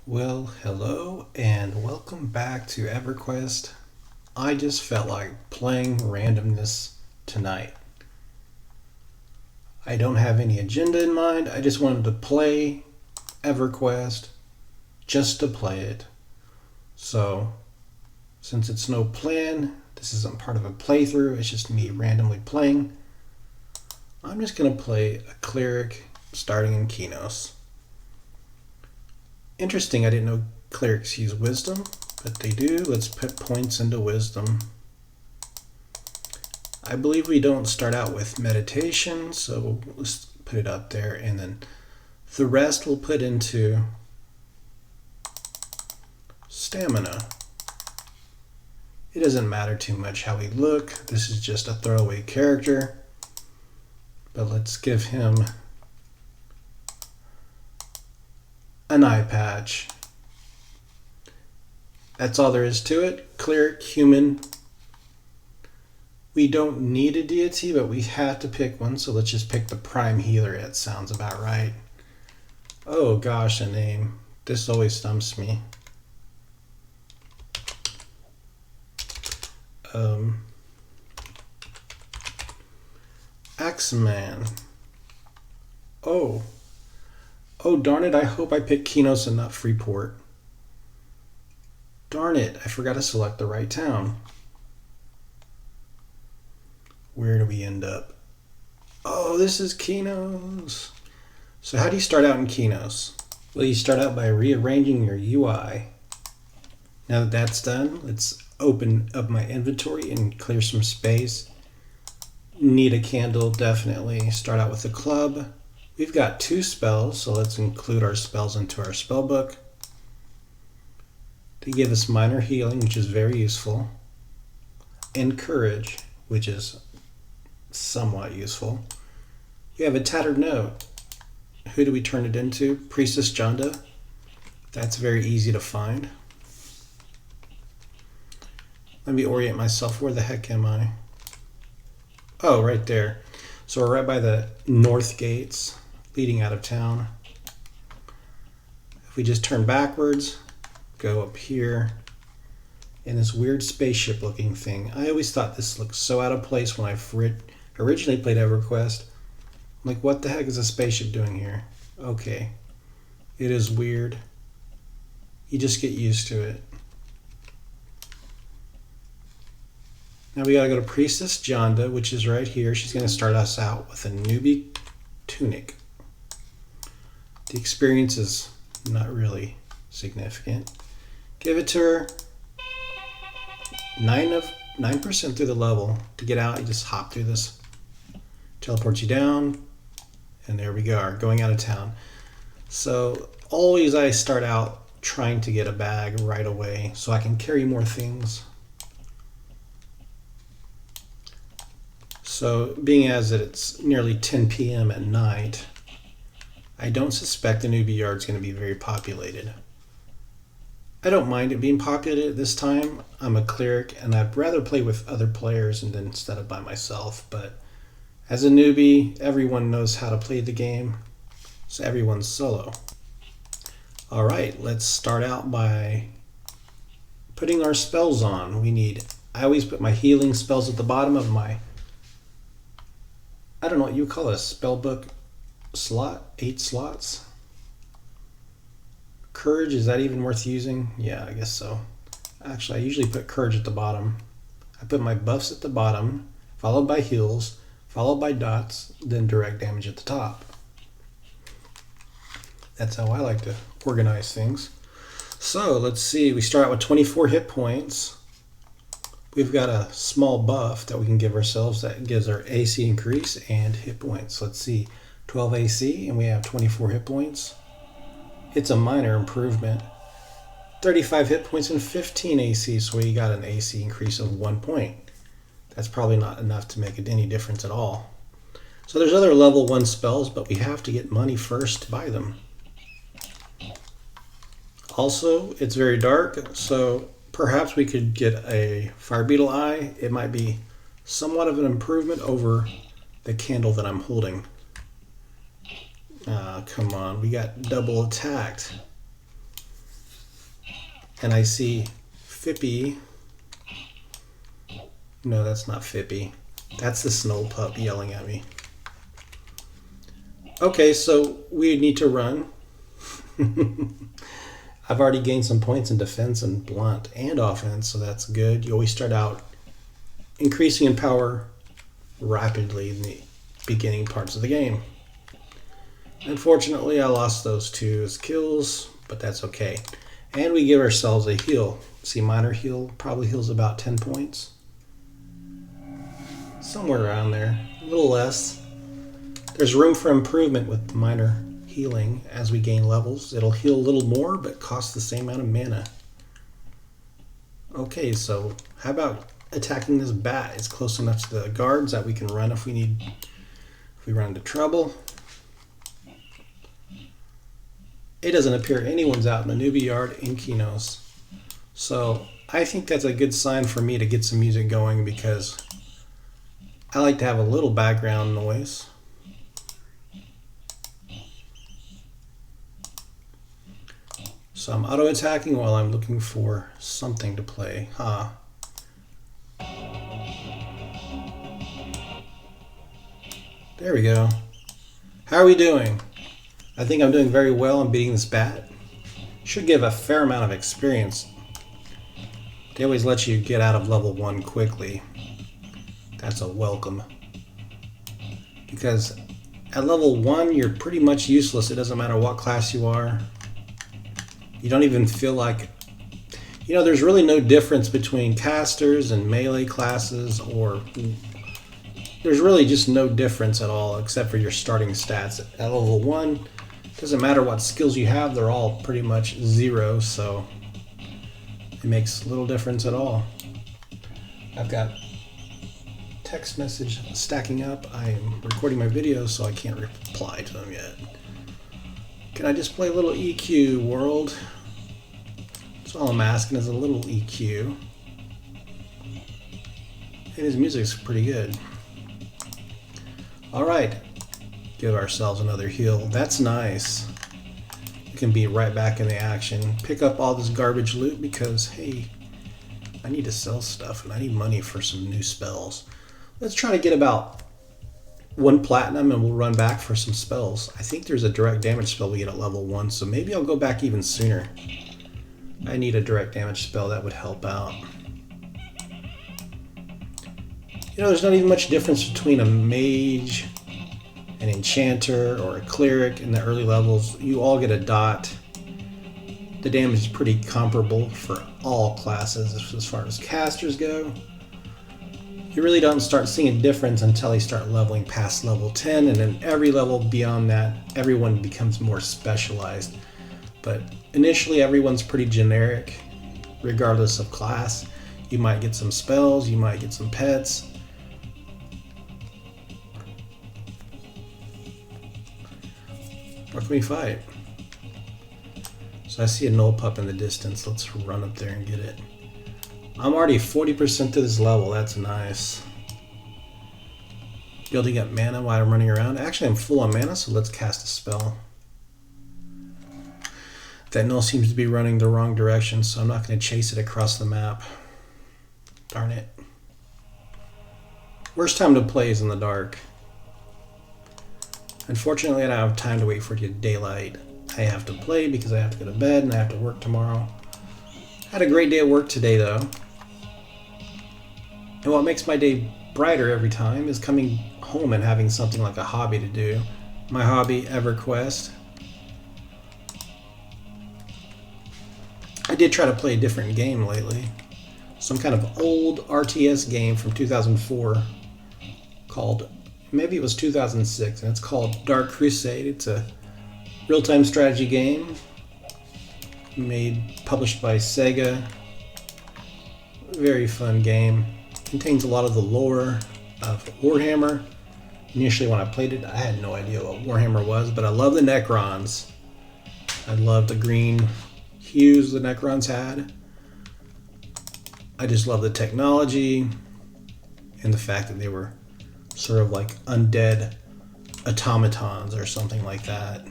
Well, hello and welcome back to EverQuest. I just felt like playing randomness tonight. I don't have any agenda in mind. I just wanted to play EverQuest just to play it. So, since it's no plan, this isn't part of a playthrough, it's just me randomly playing. I'm just going to play a cleric starting in Qeynos. Interesting, I didn't know clerics use wisdom, but they do. Let's put points into wisdom. I believe we don't start out with meditation, so let's put it up there, and then the rest we'll put into stamina. It doesn't matter too much how we look. This is just a throwaway character, but let's give him an eye patch. That's all there is to it. Cleric, human. We don't need a deity, but we have to pick one, so let's just pick the prime healer. That sounds about right. Oh gosh, a name. This always stumps me. Axeman. Oh darn it, I hope I picked Qeynos and not Freeport. Darn it, I forgot to select the right town. Where do we end up? Oh, this is Qeynos. So how do you start out in Qeynos? Well, you start out by rearranging your UI. Now that that's done, let's open up my inventory and clear some space. Need a candle, definitely. Start out with the club. We've got 2 spells, so let's include our spells into our spell book. They give us minor healing, which is very useful, and courage, which is somewhat useful. You have a tattered note. Who do we turn it into? Priestess Jonda. That's very easy to find. Let me orient myself. Where the heck am I? Oh, right there. So we're right by the north gates leading out of town. If we just turn backwards, go up here, and this weird spaceship looking thing. I always thought this looked so out of place when I originally played EverQuest. I'm like, what the heck is a spaceship doing here? Okay. It is weird. You just get used to it. Now we gotta go to Priestess Jonda, which is right here. She's gonna start us out with a newbie tunic. The experience is not really significant. Give it to her. 9% through the level. To get out, you just hop through this. Teleports you down. And there we go, going out of town. So always I start out trying to get a bag right away so I can carry more things. So being as that it's nearly 10 p.m. at night, I don't suspect the newbie yard is going to be very populated. I don't mind it being populated this time. I'm a cleric and I'd rather play with other players instead of by myself, but as a newbie, everyone knows how to play the game, so everyone's solo. Alright, let's start out by putting our spells on. I always put my healing spells at the bottom of my, I don't know what you call a spell book slot, 8 slots. Courage, is that even worth using? Yeah, I guess so. Actually, I usually put courage at the bottom. I put my buffs at the bottom, followed by heals, followed by dots, then direct damage at the top. That's how I like to organize things. So let's see, we start out with 24 hit points. We've got a small buff that we can give ourselves that gives our AC increase and hit points. Let's see, 12 AC and we have 24 hit points. It's a minor improvement. 35 hit points and 15 AC, so we got an AC increase of 1 point. That's probably not enough to make any difference at all. So there's other level 1 spells, but we have to get money first to buy them. Also, it's very dark, so perhaps we could get a fire beetle eye. It might be somewhat of an improvement over the candle that I'm holding. Come on, we got double attacked. and I see Fippy. No, that's not Fippy. That's the snow pup yelling at me. Okay, so we need to run. I've already gained some points in defense and blunt and offense, so that's good. You always start out increasing in power rapidly in the beginning parts of the game. Unfortunately, I lost those 2 as kills, but that's okay. And we give ourselves a heal. See, minor heal probably heals about 10 points. Somewhere around there, a little less. There's room for improvement with minor healing as we gain levels. It'll heal a little more, but costs the same amount of mana. Okay, so how about attacking this bat? It's close enough to the guards that we can run if we run into trouble. It doesn't appear anyone's out in the newbie yard in Qeynos. So I think that's a good sign for me to get some music going, because I like to have a little background noise. So I'm auto-attacking while I'm looking for something to play. There we go. How are we doing? I think I'm doing very well in beating this bat. Should give a fair amount of experience. They always let you get out of level 1 quickly. That's a welcome. Because at level 1, you're pretty much useless. It doesn't matter what class you are. You don't even feel like... You know, there's really no difference between casters and melee classes, or... There's really just no difference at all, except for your starting stats. At level 1, doesn't matter what skills you have, they're all pretty much 0, so it makes little difference at all. I've got text message stacking up. I'm recording my video, so I can't reply to them yet. Can I just play a little EQ, world? That's all I'm asking, is a little EQ. And his music's pretty good. Alright, give ourselves another heal. That's nice. We can be right back in the action. Pick up all this garbage loot because, hey, I need to sell stuff and I need money for some new spells. Let's try to get about 1 platinum and we'll run back for some spells. I think there's a direct damage spell we get at level 1, so maybe I'll go back even sooner. I need a direct damage spell that would help out. You know, there's not even much difference between a mage, an enchanter, or a cleric in the early levels. You all get a dot. The damage is pretty comparable for all classes as far as casters go. You really don't start seeing a difference until you start leveling past level 10, and then every level beyond that, everyone becomes more specialized. But initially, everyone's pretty generic, regardless of class. You might get some spells, you might get some pets. Where can we fight? So I see a null pup in the distance. Let's run up there and get it. I'm already 40% to this level. That's nice. Building up mana while I'm running around. Actually, I'm full on mana, so let's cast a spell. That null seems to be running the wrong direction, so I'm not going to chase it across the map. Darn it. Worst time to play is in the dark. Unfortunately, I don't have time to wait for it to get daylight. I have to play because I have to go to bed and I have to work tomorrow. Had a great day at work today, though. And what makes my day brighter every time is coming home and having something like a hobby to do. My hobby, EverQuest. I did try to play a different game lately. Some kind of old RTS game from 2004 called, maybe it was 2006, and it's called Dark Crusade. It's a real-time strategy game published by Sega. Very fun game. Contains a lot of the lore of Warhammer. Initially when I played it, I had no idea what Warhammer was, but I love the Necrons. I love the green hues the Necrons had. I just love the technology and the fact that they were sort of like undead automatons or something like that.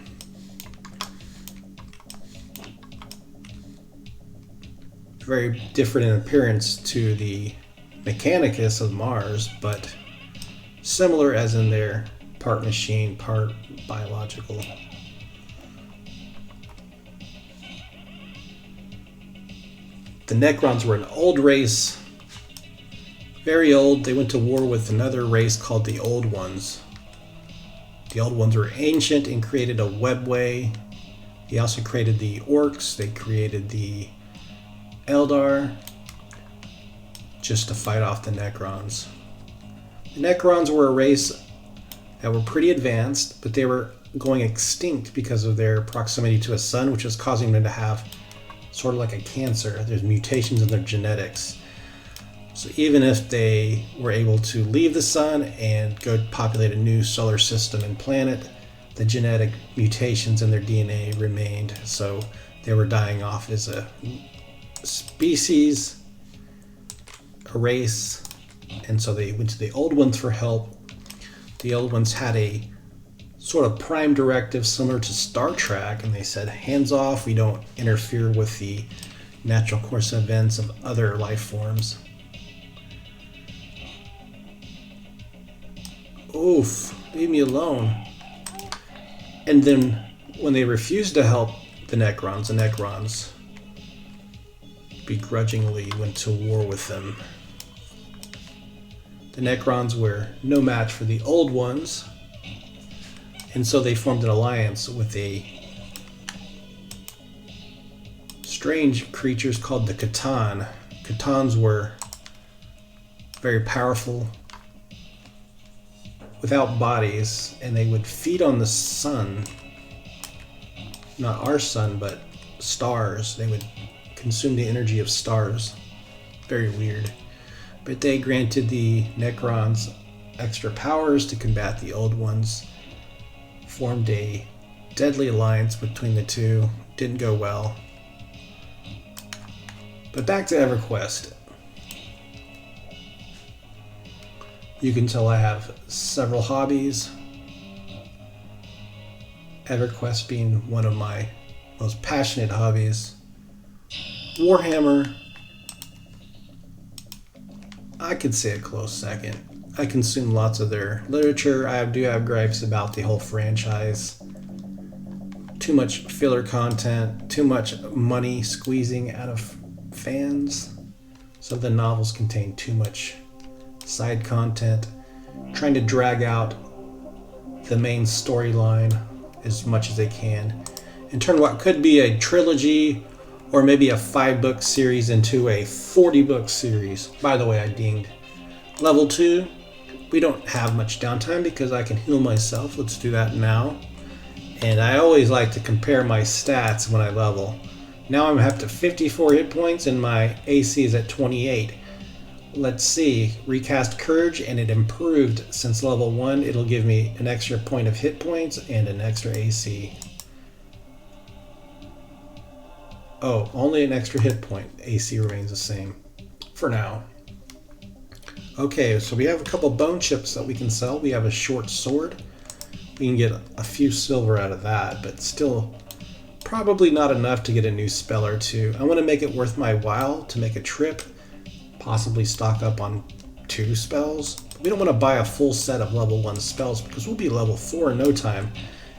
very different in appearance to the Mechanicus of Mars, but similar as in their part machine, part biological. The Necrons were an old race, very old. They went to war with another race called the Old Ones. The Old Ones were ancient and created a webway. He also created the Orcs. They created the Eldar just to fight off the Necrons. The Necrons were a race that were pretty advanced, but they were going extinct because of their proximity to a sun, which was causing them to have sort of like a cancer. There's mutations in their genetics. So even if they were able to leave the sun and go populate a new solar system and planet, the genetic mutations in their DNA remained. So they were dying off as a species, a race, and so they went to the Old Ones for help. The Old Ones had a sort of prime directive similar to Star Trek, and they said, hands off, we don't interfere with the natural course of events of other life forms. Oof, leave me alone. And then when they refused to help the Necrons begrudgingly went to war with them. The Necrons were no match for the Old Ones, and so they formed an alliance with a strange creatures called the Catan. Catans were very powerful, without bodies, and they would feed on the sun. Not our sun, but stars. They would consume the energy of stars. Very weird. But they granted the Necrons extra powers to combat the Old Ones. Formed a deadly alliance between the two. Didn't go well. But back to EverQuest. You can tell I have several hobbies. EverQuest being one of my most passionate hobbies. Warhammer, I could say a close second. I consume lots of their literature. I do have gripes about the whole franchise. Too much filler content, too much money squeezing out of fans. Some of the novels contain too much side content, trying to drag out the main storyline as much as they can and turn what could be a trilogy or maybe a 5-book series into a 40-book series. By the way, I dinged. Level 2, we don't have much downtime because I can heal myself. Let's do that now. And I always like to compare my stats when I level. Now I'm up to 54 hit points and my AC is at 28. Let's see, recast Courage, and it improved since level 1. It'll give me an extra point of hit points and an extra AC. Oh, only an extra hit point. AC remains the same for now. Okay, so we have a couple bone chips that we can sell. We have a short sword. We can get a few silver out of that, but still probably not enough to get a new spell or two. I want to make it worth my while to make a trip. Possibly stock up on 2 spells. We don't want to buy a full set of level 1 spells because we'll be level 4 in no time,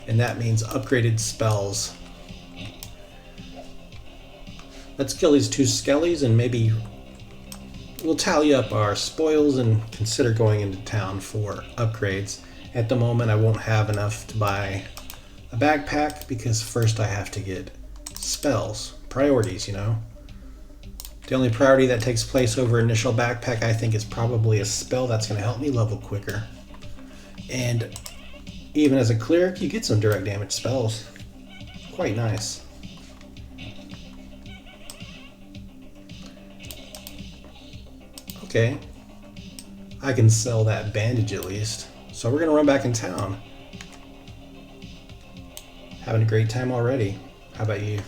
and that means upgraded spells. Let's kill these 2 skellies and maybe we'll tally up our spoils and consider going into town for upgrades. At the moment I won't have enough to buy a backpack because first I have to get spells. Priorities, you know. The only priority that takes place over initial backpack, I think, is probably a spell that's going to help me level quicker. And even as a cleric, you get some direct damage spells. Quite nice. Okay. I can sell that bandage at least. So we're going to run back in town. Having a great time already. How about you?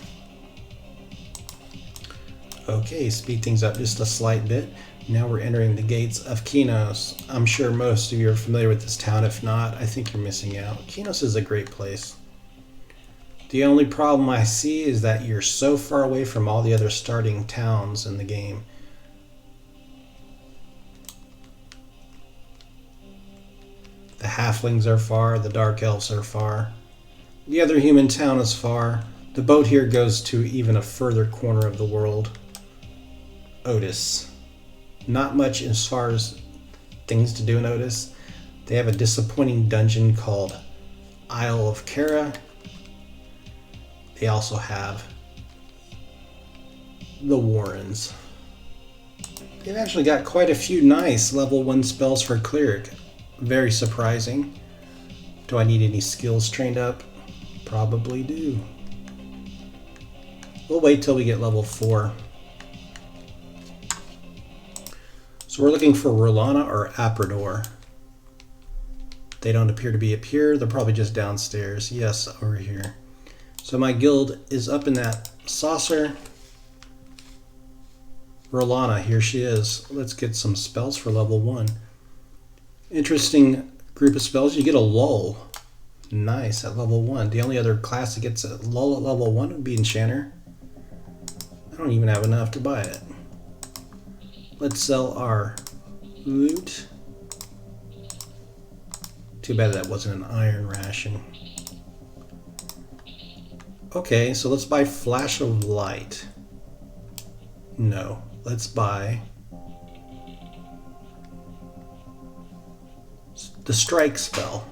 Okay, speed things up just a slight bit. Now we're entering the gates of Qeynos. I'm sure most of you are familiar with this town. If not, I think you're missing out. Qeynos is a great place. The only problem I see is that you're so far away from all the other starting towns in the game. The halflings are far, the dark elves are far. The other human town is far. The boat here goes to even a further corner of the world. Otis. Not much as far as things to do in Otis. They have a disappointing dungeon called Isle of Kara. They also have the Warrens. They've actually got quite a few nice level 1 spells for Cleric. Very surprising. Do I need any skills trained up? Probably do. We'll wait till we get level 4. So we're looking for Rolana or Aprador. They don't appear to be up here. They're probably just downstairs. Yes, over here. So my guild is up in that saucer. Rolana, here she is. Let's get some spells for level 1. Interesting group of spells. You get a lull. Nice, at level 1. The only other class that gets a lull at level 1 would be Enchanter. I don't even have enough to buy it. Let's sell our loot. Too bad that wasn't an iron ration. Okay, so let's buy Flash of Light. No, let's buy the Strike spell.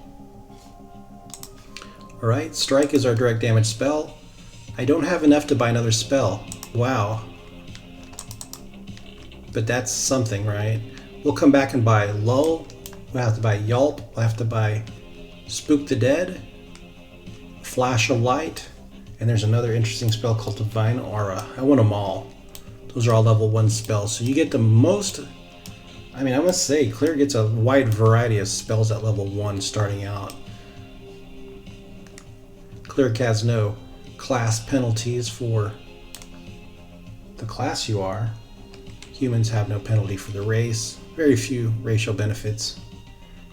Alright, Strike is our direct damage spell. I don't have enough to buy another spell. Wow. But that's something, right? We'll come back and buy Lull. We'll have to buy Yelp. We'll have to buy Spook the Dead. Flash of Light. And there's another interesting spell called Divine Aura. I want them all. Those are all level 1 spells. So you get the most... I mean, I must say, Clear gets a wide variety of spells at level 1 starting out. Cleric has no class penalties for the class you are. Humans have no penalty for the race. Very few racial benefits.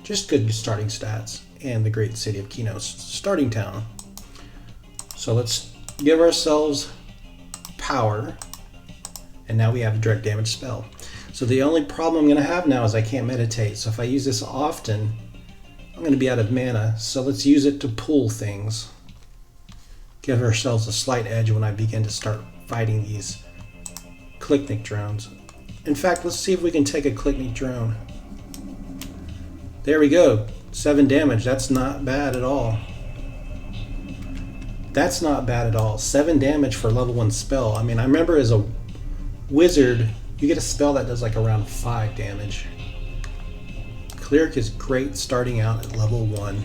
Just good starting stats. And the great city of Qeynos, starting town. So let's give ourselves power. And now we have a direct damage spell. So the only problem I'm going to have now is I can't meditate. So if I use this often, I'm going to be out of mana. So let's use it to pull things. Give ourselves a slight edge when I begin to start fighting these Clicknick drones. In fact, let's see if we can take a Clicknick drone. There we go. 7 damage. That's not bad at all. That's not bad at all. 7 damage for a level 1 spell. I mean, I remember as a wizard, you get a spell that does like around 5 damage. Cleric is great starting out at level 1.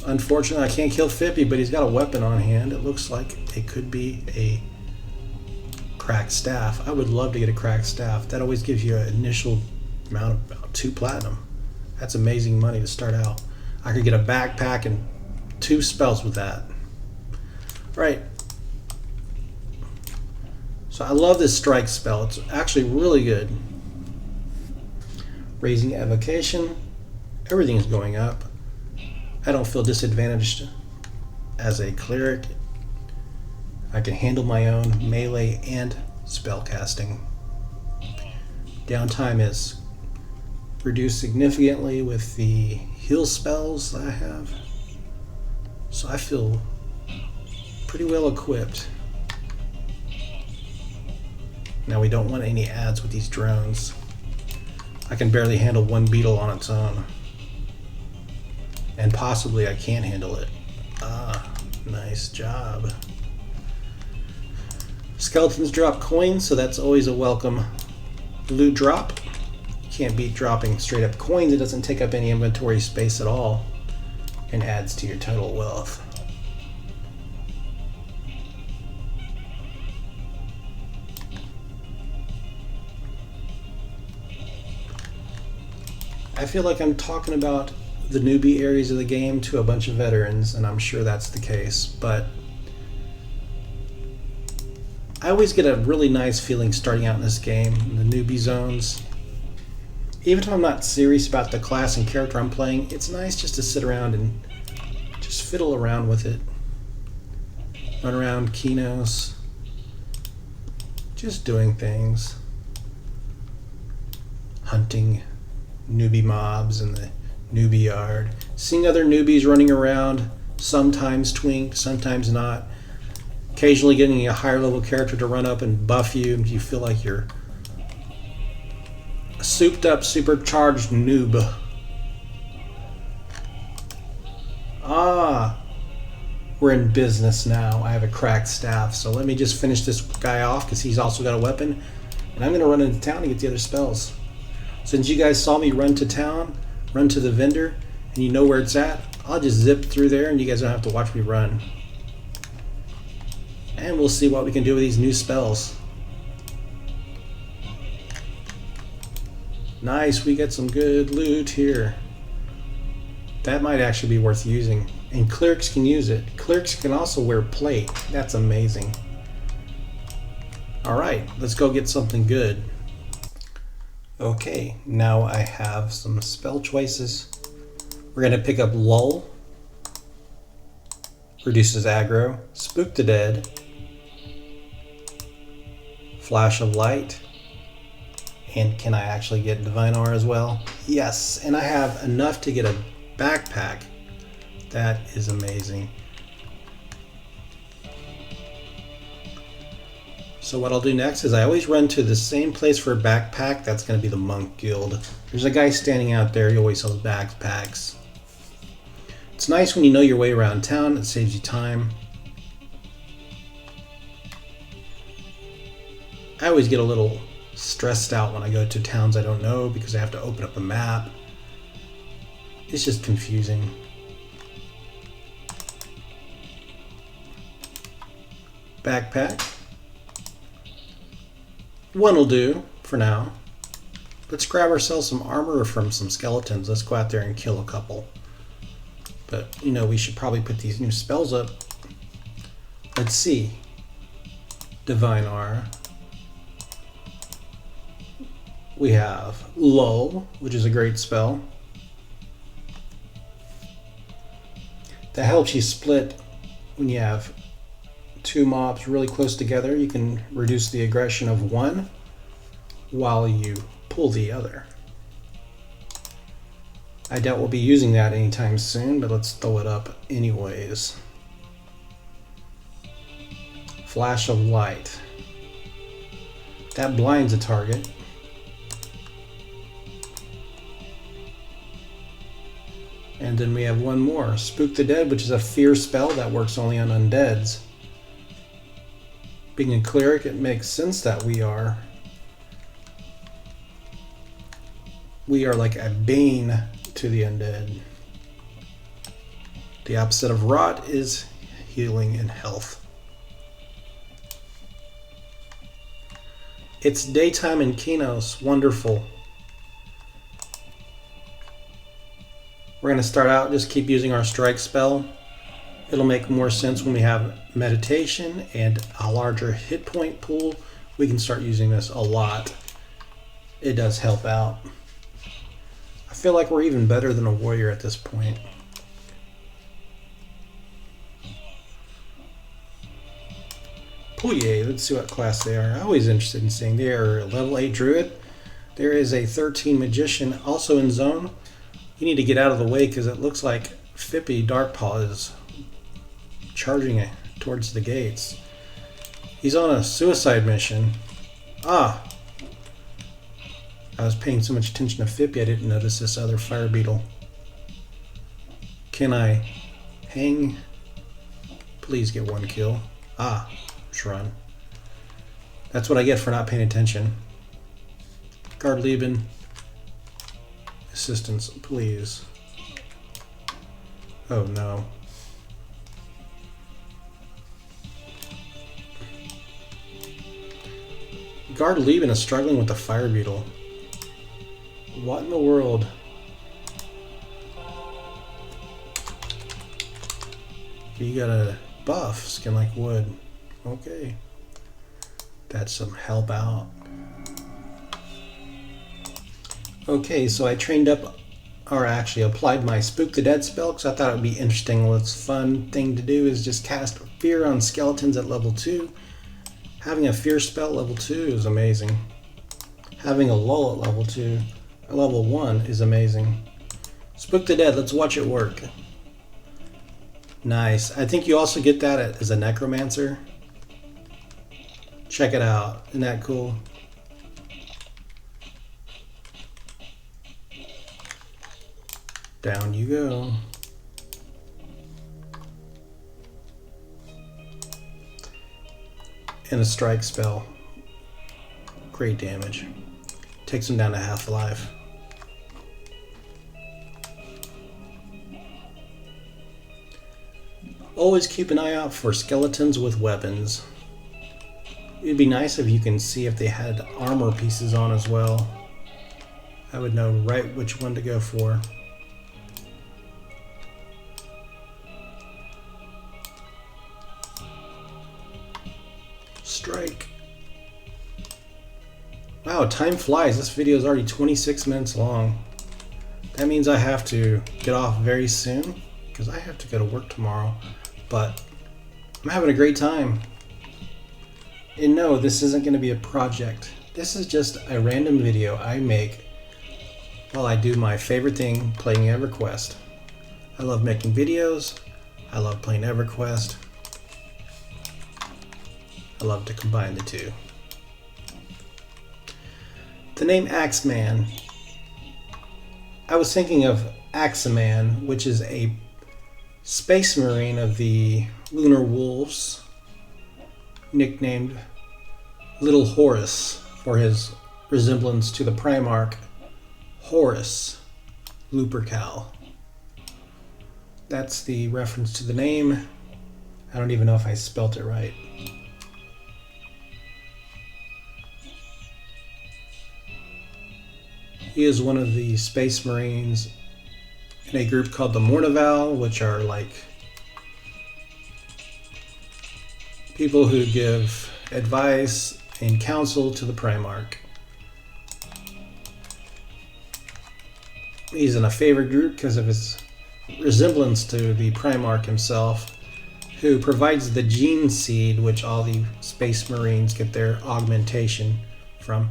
Unfortunately, I can't kill Fippy, but he's got a weapon on hand. It looks like it could be a cracked staff. I would love to get a cracked staff. That always gives you an initial amount of about 2 platinum. That's amazing money to start out. I could get a backpack and 2 spells with that. Right. So I love this strike spell. It's actually really good. Raising evocation. Everything's going up. I don't feel disadvantaged as a cleric. I can handle my own melee and spell casting. Downtime is reduced significantly with the heal spells that I have. So I feel pretty well equipped. Now we don't want any ads with these drones. I can barely handle 1 beetle on its own. And possibly I can't handle it. Ah, nice job. Skeletons drop coins, so that's always a welcome loot drop. You can't beat dropping straight up coins. It doesn't take up any inventory space at all and adds to your total wealth. I feel like I'm talking about the newbie areas of the game to a bunch of veterans, and I'm sure that's the case, but I always get a really nice feeling starting out in this game, in the newbie zones. Even if I'm not serious about the class and character I'm playing, it's nice just to sit around and Just fiddle around with it. Run around Qeynos. Just doing things. Hunting newbie mobs in the newbie yard. Seeing other newbies running around, sometimes twink, sometimes not. Occasionally getting a higher level character to run up and buff you. You feel like you're a souped up, supercharged noob. Ah, we're in business now. I have a cracked staff, so let me just finish this guy off because he's also got a weapon. And I'm going to run into town to get the other spells. Since you guys saw me run to town, run to the vendor, and you know where it's at, I'll just zip through there and you guys don't have to watch me run. And we'll see what we can do with these new spells. Nice, we got some good loot here. That might actually be worth using. And clerics can use it. Clerics can also wear plate. That's amazing. Alright, let's go get something good. Okay, now I have some spell choices. We're going to pick up Lull. Reduces aggro. Spook the Dead. Flash of Light. And can I actually get Divine Aura as well? Yes, and I have enough to get a backpack. That is amazing. So what I'll do next is I always run to the same place for a backpack. That's going to be the Monk Guild. There's a guy standing out there. He always sells backpacks. It's nice when you know your way around town. It saves you time. I always get a little stressed out when I go to towns I don't know because I have to open up a map. It's just confusing. Backpack. One will do for now. Let's grab ourselves some armor from some skeletons. Let's go out there and kill a couple. But, you know, we should probably put these new spells up. Let's see. Divine Aura. We have Lull, which is a great spell. That helps you split when you have two mobs really close together. You can reduce the aggression of one while you pull the other. I doubt we'll be using that anytime soon, but let's throw it up anyways. Flash of Light. That blinds a target. And then we have one more, Spook the Dead, which is a fear spell that works only on undeads. Being a cleric, it makes sense that we are like a bane to the undead. The opposite of rot is healing and health. It's daytime in Qeynos. Wonderful. We're going to start out, just keep using our strike spell. It'll make more sense when we have meditation and a larger hit point pool. We can start using this a lot. It does help out. I feel like we're even better than a warrior at this point. Pouye, let's see what class they are. I'm always interested in seeing. They are a level 8 druid. There is a 13 magician also in zone. You need to get out of the way because it looks like Fippy Darkpaw is charging it towards the gates. He's on a suicide mission. Ah! I was paying so much attention to Fippy I didn't notice this other fire beetle. Can I hang? Please get one kill. Ah, let's run. That's what I get for not paying attention. Guard Lieben. Assistance, please. Oh no. Guard Lieben is struggling with the fire beetle. What in the world? You got a buff, skin like wood. Okay. That's some help out. Okay, so I trained up or actually applied my Spook the Dead spell because I thought it would be interesting. What's fun thing to do is just cast Fear on skeletons at level 2. Having a Fear spell at level 2 is amazing. Having a lull at level 2, at level 1 is amazing. Spook the Dead, let's watch it work. Nice. I think you also get that as a Necromancer. Check it out. Isn't that cool? Down you go. And a strike spell. Great damage. Takes him down to half life. Always keep an eye out for skeletons with weapons. It'd be nice if you can see if they had armor pieces on as well. I would know right which one to go for. Strike. Wow, time flies. This video is already 26 minutes long. That means I have to get off very soon because I have to go to work tomorrow. But I'm having a great time. And no, this isn't going to be a project. This is just a random video I make while I do my favorite thing, playing EverQuest. I love making videos. I love playing EverQuest. I love to combine the two. The name Axeman. I was thinking of Axeman, which is a space marine of the Lunar Wolves, nicknamed Little Horus for his resemblance to the Primarch Horus Lupercal. That's the reference to the name. I don't even know if I spelt it right. He is one of the Space Marines in a group called the Mournival, which are like people who give advice and counsel to the Primarch. He's in a favorite group because of his resemblance to the Primarch himself, who provides the gene seed which all the Space Marines get their augmentation from.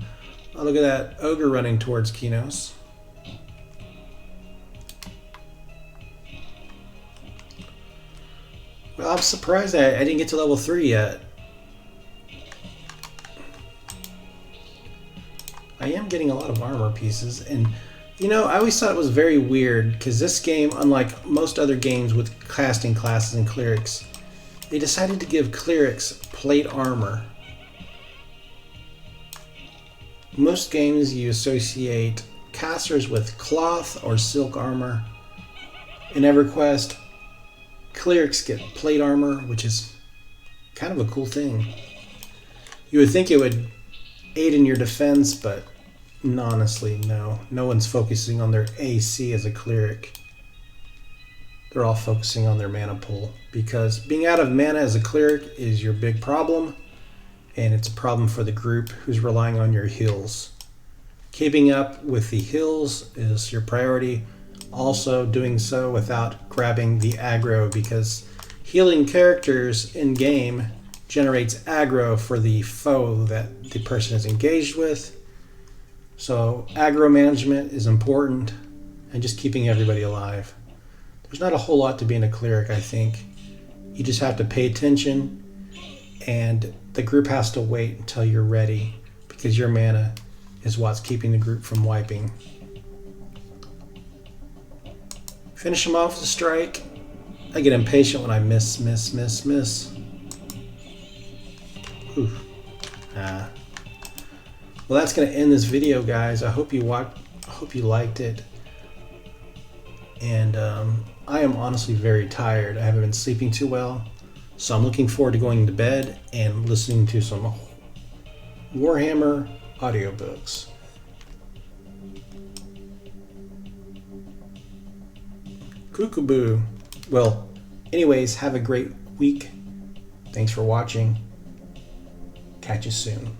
Oh, look at that ogre running towards Qeynos. Well, I'm surprised I didn't get to level 3 yet. I am getting a lot of armor pieces, and you know, I always thought it was very weird because this game, unlike most other games with casting classes and clerics, they decided to give clerics plate armor. Most games you associate casters with cloth or silk armor. In EverQuest, clerics get plate armor, which is kind of a cool thing. You would think it would aid in your defense, but honestly, no. No one's focusing on their AC as a cleric. They're all focusing on their mana pool, because being out of mana as a cleric is your big problem, and it's a problem for the group who's relying on your heals. Keeping up with the heals is your priority. Also doing so without grabbing the aggro, because healing characters in game generates aggro for the foe that the person is engaged with. So aggro management is important, and just keeping everybody alive. There's not a whole lot to being a cleric, I think. You just have to pay attention, and the group has to wait until you're ready, because your mana is what's keeping the group from wiping. Finish him off with a strike. I get impatient when I miss. Oof. Well, that's going to end this video, guys. I hope you liked it. And I am honestly very tired. I haven't been sleeping too well. So I'm looking forward to going to bed and listening to some Warhammer audiobooks. Cuckoo. Well, anyways, have a great week. Thanks for watching. Catch you soon.